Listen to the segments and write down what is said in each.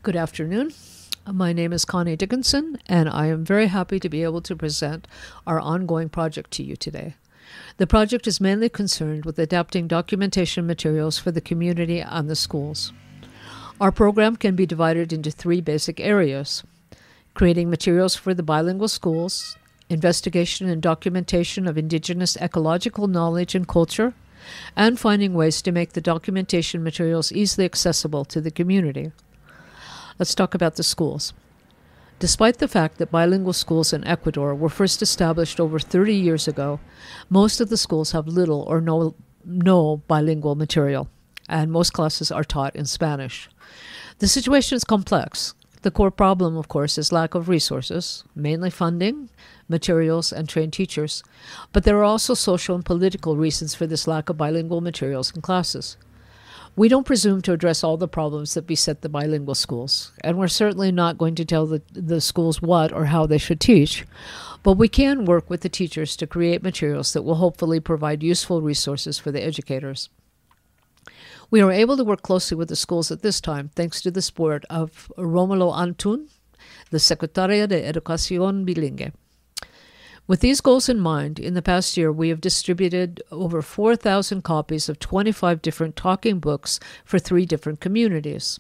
Good afternoon. My name is Connie Dickinson, and I am very happy to be able to present our ongoing project to you today. The project is mainly concerned with adapting documentation materials for the community and the schools. Our program can be divided into three basic areas: creating materials for the bilingual schools, investigation and documentation of Indigenous ecological knowledge and culture, and finding ways to make the documentation materials easily accessible to the community. Let's talk about the schools. Despite the fact that bilingual schools in Ecuador were first established over 30 years ago, most of the schools have little or no bilingual material, and most classes are taught in Spanish. The situation is complex. The core problem, of course, is lack of resources, mainly funding, materials, and trained teachers. But there are also social and political reasons for this lack of bilingual materials in classes. We don't presume to address all the problems that beset the bilingual schools, and we're certainly not going to tell the schools what or how they should teach, but we can work with the teachers to create materials that will hopefully provide useful resources for the educators. We are able to work closely with the schools at this time thanks to the support of Romulo Antun, the Secretaria de Educación Bilingue. With these goals in mind, in the past year we have distributed over 4,000 copies of 25 different talking books for 3 different communities.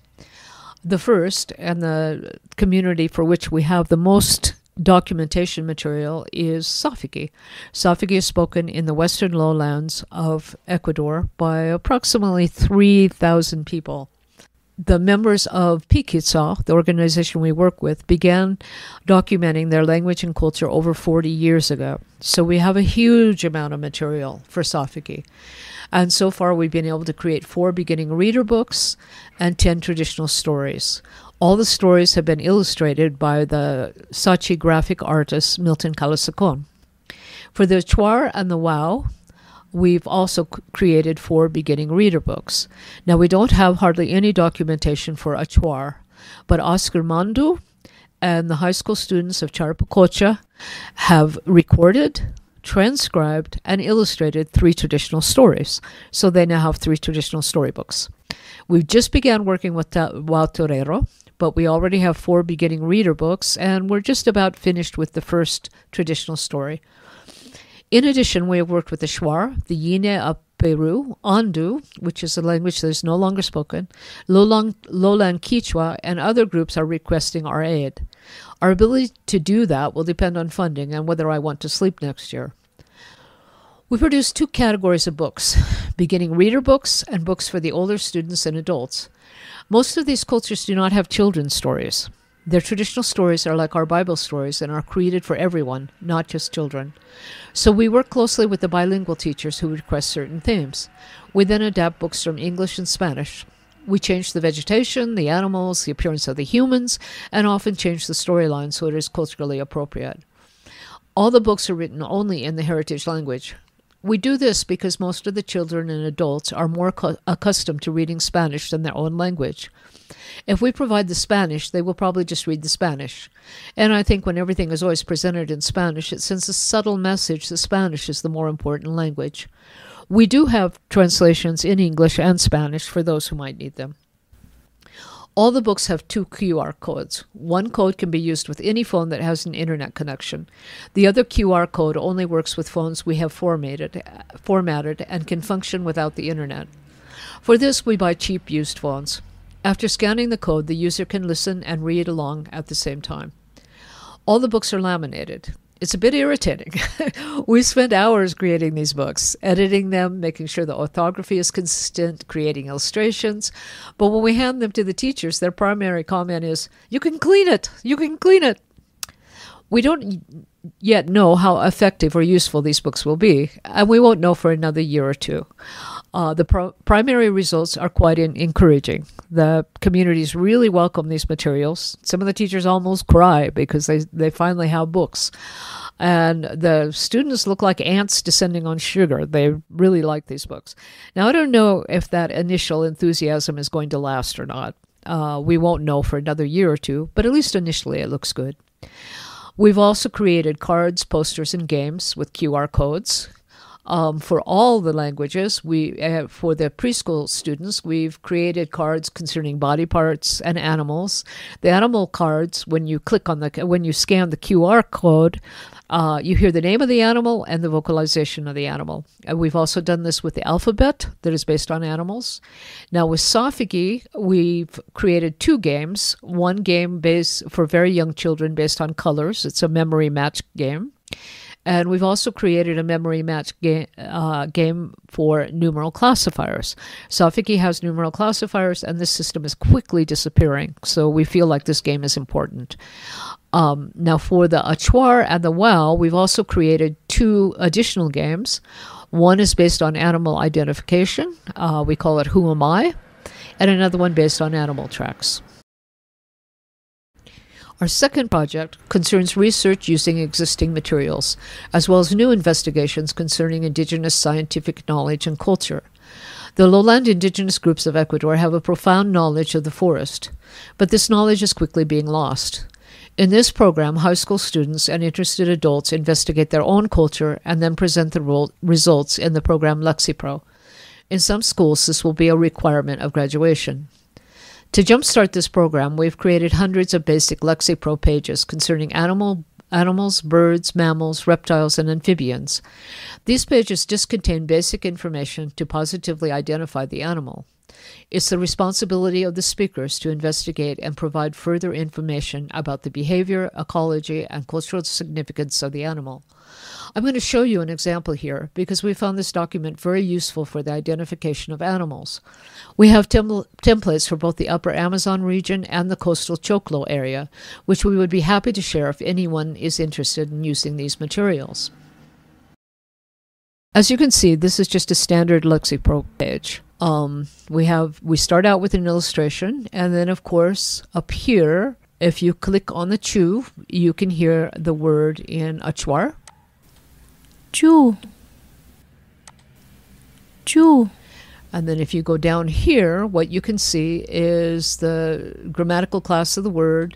The first, and the community for which we have the most documentation material, is Safiki. Safiki is spoken in the western lowlands of Ecuador by approximately 3,000 people. The members of Pikitsa, the organization we work with, began documenting their language and culture over 40 years ago. So we have a huge amount of material for Safiki. And so far we've been able to create 4 beginning reader books and 10 traditional stories. All the stories have been illustrated by the Sachi graphic artist Milton Calasacon. For the Chuar and the Wow, we've also created 4 beginning reader books. Now, we don't have hardly any documentation for Achuar, but Oscar Mandu and the high school students of Charapacocha have recorded, transcribed, and illustrated 3 traditional stories. So they now have 3 traditional storybooks. We've just began working with Wow Torero, but we already have 4 beginning reader books, and we're just about finished with the first traditional story. In addition, we have worked with the Shuar, the Yine of Peru, Andu, which is a language that is no longer spoken, Lowland Quichua, and other groups are requesting our aid. Our ability to do that will depend on funding and whether I want to sleep next year. We produce 2 categories of books: beginning reader books and books for the older students and adults. Most of these cultures do not have children's stories. Their traditional stories are like our Bible stories and are created for everyone, not just children. So we work closely with the bilingual teachers who request certain themes. We then adapt books from English and Spanish. We change the vegetation, the animals, the appearance of the humans, and often change the storyline so it is culturally appropriate. All the books are written only in the heritage language. We do this because most of the children and adults are more accustomed to reading Spanish than their own language. If we provide the Spanish, they will probably just read the Spanish. And I think when everything is always presented in Spanish, it sends a subtle message that Spanish is the more important language. We do have translations in English and Spanish for those who might need them. All the books have 2 QR codes. One code can be used with any phone that has an internet connection. The other QR code only works with phones we have formatted and can function without the internet. For this, we buy cheap used phones. After scanning the code, the user can listen and read along at the same time. All the books are laminated. It's a bit irritating. We spent hours creating these books, editing them, making sure the orthography is consistent, creating illustrations. But when we hand them to the teachers, their primary comment is, "You can clean it! You can clean it!" We don't yet know how effective or useful these books will be, and we won't know for another year or 2. The primary results are quite encouraging. The communities really welcome these materials. Some of the teachers almost cry because they finally have books. And the students look like ants descending on sugar. They really like these books. Now, I don't know if that initial enthusiasm is going to last or not. We won't know for another year or 2, but at least initially it looks good. We've also created cards, posters, and games with QR codes. For all the languages, for the preschool students, we've created cards concerning body parts and animals. The animal cards, when you scan the QR code, you hear the name of the animal and the vocalization of the animal. And we've also done this with the alphabet that is based on animals. Now with Safigi, we've created 2 games. One game based for very young children based on colors. It's a memory match game. And we've also created a memory match game for numeral classifiers. Safigi has numeral classifiers, and this system is quickly disappearing. So we feel like this game is important. Now for the Achuar and the Wow, we've also created 2 additional games. One is based on animal identification. We call it Who Am I? And another one based on animal tracks. Our second project concerns research using existing materials, as well as new investigations concerning indigenous scientific knowledge and culture. The lowland indigenous groups of Ecuador have a profound knowledge of the forest, but this knowledge is quickly being lost. In this program, high school students and interested adults investigate their own culture and then present the results in the program LexiPro. In some schools, this will be a requirement of graduation. To jumpstart this program, we've created hundreds of basic LexiPro pages concerning animals, birds, mammals, reptiles, and amphibians. These pages just contain basic information to positively identify the animal. It's the responsibility of the speakers to investigate and provide further information about the behavior, ecology, and cultural significance of the animal. I'm going to show you an example here because we found this document very useful for the identification of animals. We have templates for both the Upper Amazon region and the coastal Choclo area, which we would be happy to share if anyone is interested in using these materials. As you can see, this is just a standard LexiPro page. We start out with an illustration, and then of course up here, if you click on the chu, you can hear the word in Achuar. Chu. Chu. And then if you go down here, what you can see is the grammatical class of the word,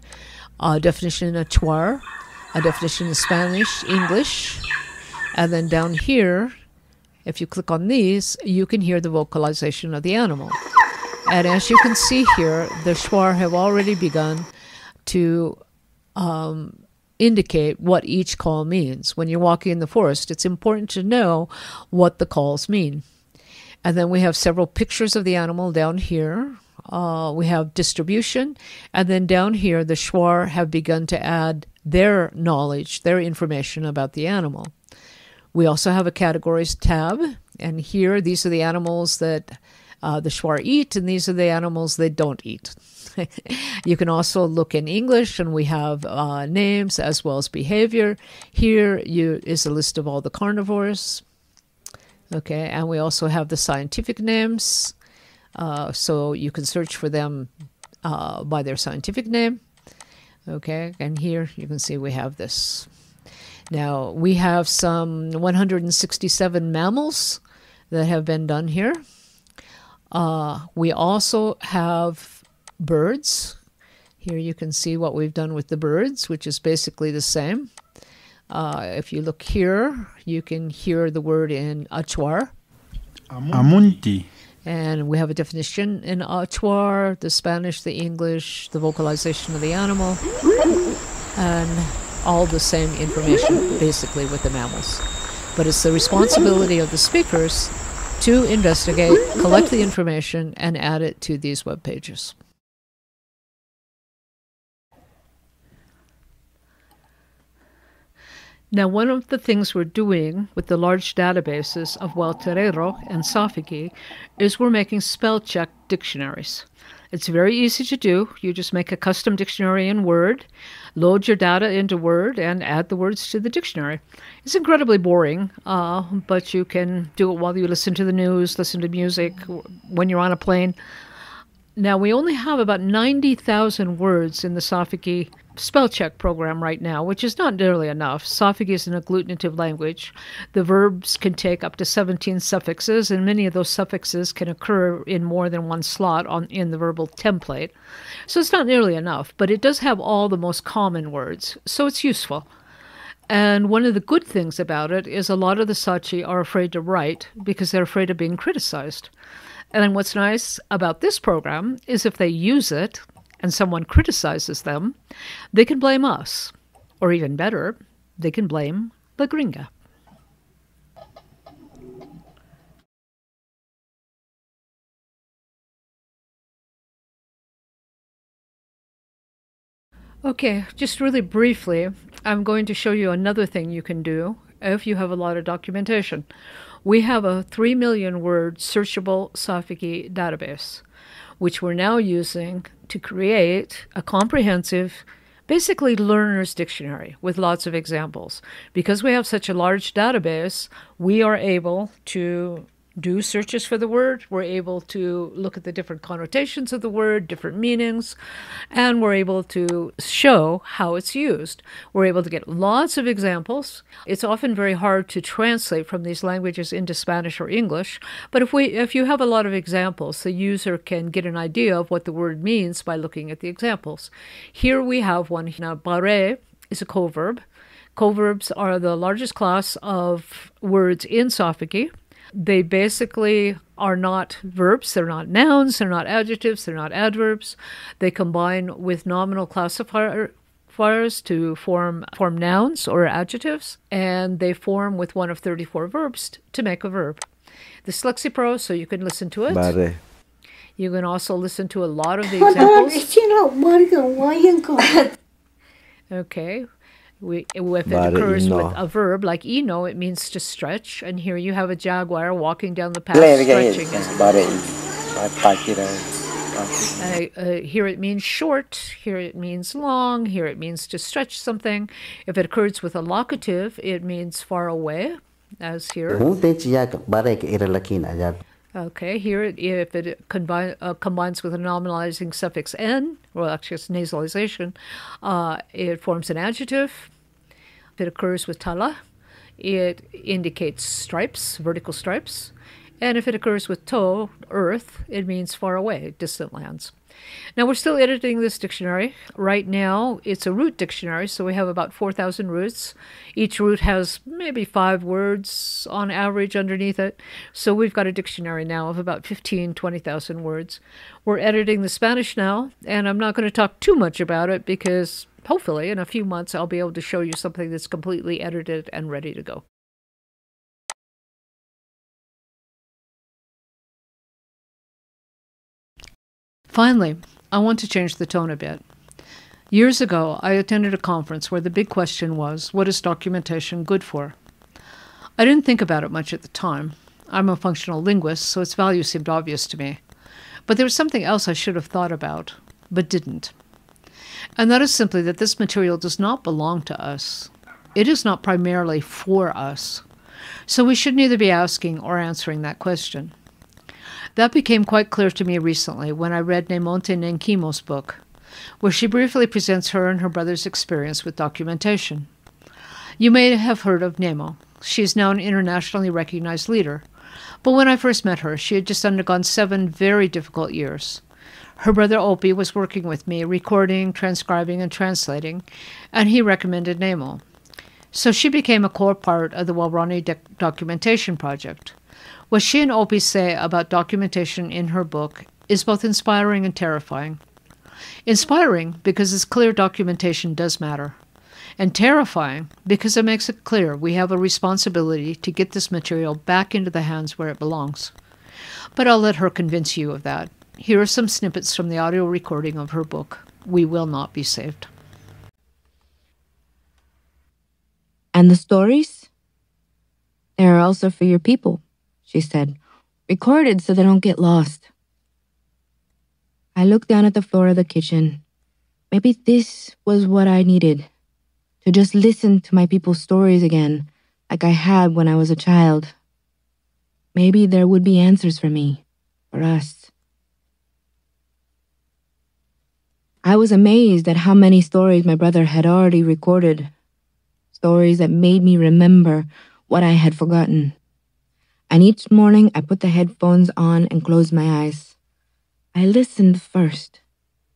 a definition in Achuar, a definition in Spanish, English, and then down here, if you click on these, you can hear the vocalization of the animal. And as you can see here, the Shuar have already begun to indicate what each call means. When you're walking in the forest, it's important to know what the calls mean. And then we have several pictures of the animal down here. We have distribution. And then down here, the Shuar have begun to add their knowledge, their information about the animal. We also have a categories tab. And here, these are the animals that the Shuar eat, and these are the animals they don't eat. You can also look in English, and we have names as well as behavior. Here is a list of all the carnivores. Okay, and we also have the scientific names, so you can search for them by their scientific name. Okay, and here you can see we have this. Now, we have some 167 mammals that have been done here. We also have birds. Here you can see what we've done with the birds, which is basically the same. If you look here, you can hear the word in Achuar. Amunti. And we have a definition in Achuar, the Spanish, the English, the vocalization of the animal, and all the same information, basically, with the mammals. But it's the responsibility of the speakers to investigate, collect the information, and add it to these web pages. Now, one of the things we're doing with the large databases of Walterero and Safigi is we're making spell check dictionaries. It's very easy to do. You just make a custom dictionary in Word, load your data into Word, and add the words to the dictionary. It's incredibly boring, but you can do it while you listen to the news, listen to music, when you're on a plane. Now, we only have about 90,000 words in the Safigi spell check program right now, which is not nearly enough. Safigi is an agglutinative language. The verbs can take up to 17 suffixes, and many of those suffixes can occur in more than one slot in the verbal template. So it's not nearly enough, but it does have all the most common words, so it's useful. And one of the good things about it is a lot of the Sachi are afraid to write because they're afraid of being criticized. And then what's nice about this program is if they use it and someone criticizes them, they can blame us. Or even better, they can blame the gringa. Okay, just really briefly, I'm going to show you another thing you can do if you have a lot of documentation. We have a 3 million word searchable Safiki database, which we're now using to create a comprehensive, basically learner's dictionary with lots of examples. Because we have such a large database, we are able to do searches for the word. We're able to look at the different connotations of the word, different meanings, and we're able to show how it's used. We're able to get lots of examples. It's often very hard to translate from these languages into Spanish or English, but if you have a lot of examples, the user can get an idea of what the word means by looking at the examples. Here we have one. Now, bare is a coverb. Coverbs are the largest class of words in Safiki. They basically are not verbs, they're not nouns, they're not adjectives, they're not adverbs. They combine with nominal classifiers to form nouns or adjectives, and they form with one of 34 verbs to make a verb. This is Lexipro, so you can listen to it. Bare. You can also listen to a lot of the examples. Okay. If it occurs with a verb like ino, it means to stretch. And here you have a jaguar walking down the path stretching. Here it means short. Here it means long. Here it means to stretch something. If it occurs with a locative, it means far away, as here. Okay, here if it combines with a nominalizing suffix n, well, actually it's nasalization, it forms an adjective. If it occurs with tala, it indicates stripes, vertical stripes. And if it occurs with to, earth, it means far away, distant lands. Now, we're still editing this dictionary. Right now, it's a root dictionary, so we have about 4,000 roots. Each root has maybe 5 words on average underneath it. So we've got a dictionary now of about 20,000 words. We're editing the Spanish now, and I'm not going to talk too much about it because hopefully in a few months I'll be able to show you something that's completely edited and ready to go. Finally, I want to change the tone a bit. Years ago, I attended a conference where the big question was, what is documentation good for? I didn't think about it much at the time. I'm a functional linguist, so its value seemed obvious to me. But there was something else I should have thought about, but didn't. And that is simply that this material does not belong to us. It is not primarily for us. So we should neither be asking or answering that question. That became quite clear to me recently when I read Nemonte Nenkimo's book, where she briefly presents her and her brother's experience with documentation. You may have heard of Nemo. She is now an internationally recognized leader. But when I first met her, she had just undergone 7 very difficult years. Her brother Opie was working with me, recording, transcribing, and translating, and he recommended Nemo. So she became a core part of the Waorani documentation project. What she and Opie say about documentation in her book is both inspiring and terrifying. Inspiring because it's clear documentation does matter, and terrifying because it makes it clear we have a responsibility to get this material back into the hands where it belongs. But I'll let her convince you of that. Here are some snippets from the audio recording of her book, We Will Not Be Saved. And the stories? They are also for your people, she said, recorded so they don't get lost. I looked down at the floor of the kitchen. Maybe this was what I needed, to just listen to my people's stories again, like I had when I was a child. Maybe there would be answers for me, for us. I was amazed at how many stories my brother had already recorded, stories that made me remember what I had forgotten. And each morning I put the headphones on and closed my eyes. I listened first,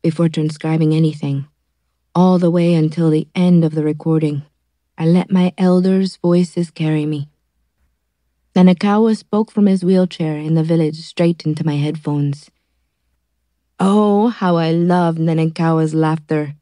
before transcribing anything, all the way until the end of the recording. I let my elders' voices carry me. Nanakawa spoke from his wheelchair in the village straight into my headphones. Oh, how I loved Nanakawa's laughter.